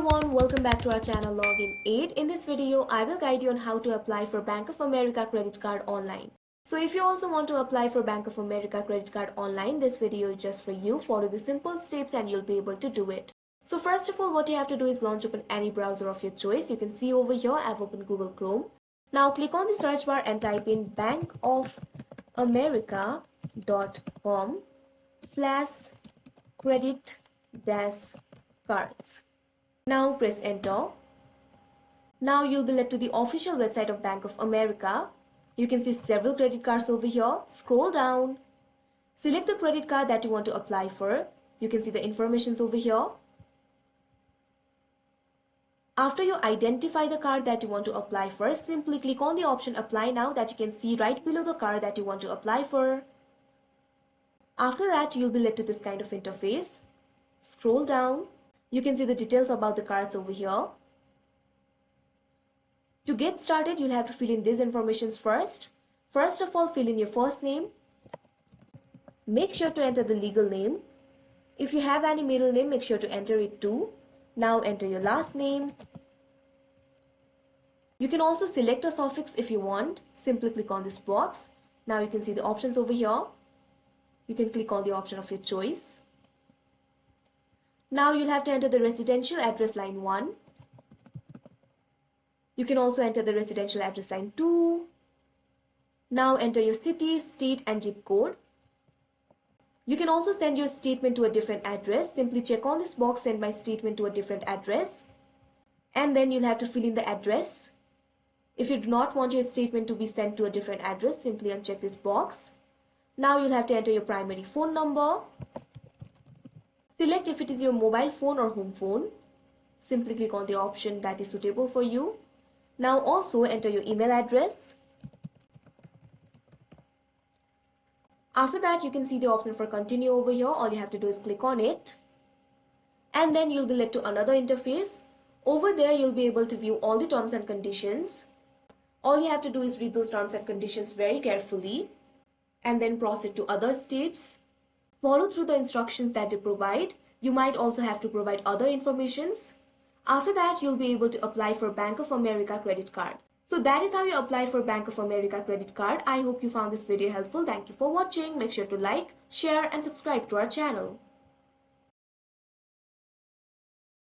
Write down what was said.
everyone, welcome back to our channel Login 8. In this video, I will guide you on how to apply for Bank of America credit card online. So if you also want to apply for Bank of America credit card online, this video is just for you. Follow the simple steps and you'll be able to do it. So first of all, what you have to do is launch open any browser of your choice. You can see over here, I've opened Google Chrome. Now click on the search bar and type in bankofamerica.com/credit-cards. Now press enter. Now you'll be led to the official website of Bank of America. You can see several credit cards over here. Scroll down. Select the credit card that you want to apply for. You can see the informations over here. After you identify the card that you want to apply for, simply click on the option apply now that you can see right below the card that you want to apply for. After that, you'll be led to this kind of interface. Scroll down. You can see the details about the cards over here. To get started, you'll have to fill in these informations first. First of all, fill in your first name. Make sure to enter the legal name. If you have any middle name, make sure to enter it too. Now enter your last name. You can also select a suffix if you want. Simply click on this box. Now you can see the options over here. You can click on the option of your choice. Now you'll have to enter the residential address line 1. You can also enter the residential address line 2. Now enter your city, state and zip code. You can also send your statement to a different address. Simply check on this box, send my statement to a different address. And then you'll have to fill in the address. If you do not want your statement to be sent to a different address, simply uncheck this box. Now you'll have to enter your primary phone number. Select if it is your mobile phone or home phone. Simply click on the option that is suitable for you. Now also enter your email address. After that, you can see the option for continue over here. All you have to do is click on it. And then you'll be led to another interface. Over there, you'll be able to view all the terms and conditions. All you have to do is read those terms and conditions very carefully. And then proceed to other steps. Follow through the instructions that they provide. You might also have to provide other informations. After that, you'll be able to apply for Bank of America credit card. So that is how you apply for Bank of America credit card. I hope you found this video helpful. Thank you for watching. Make sure to like, share and subscribe to our channel.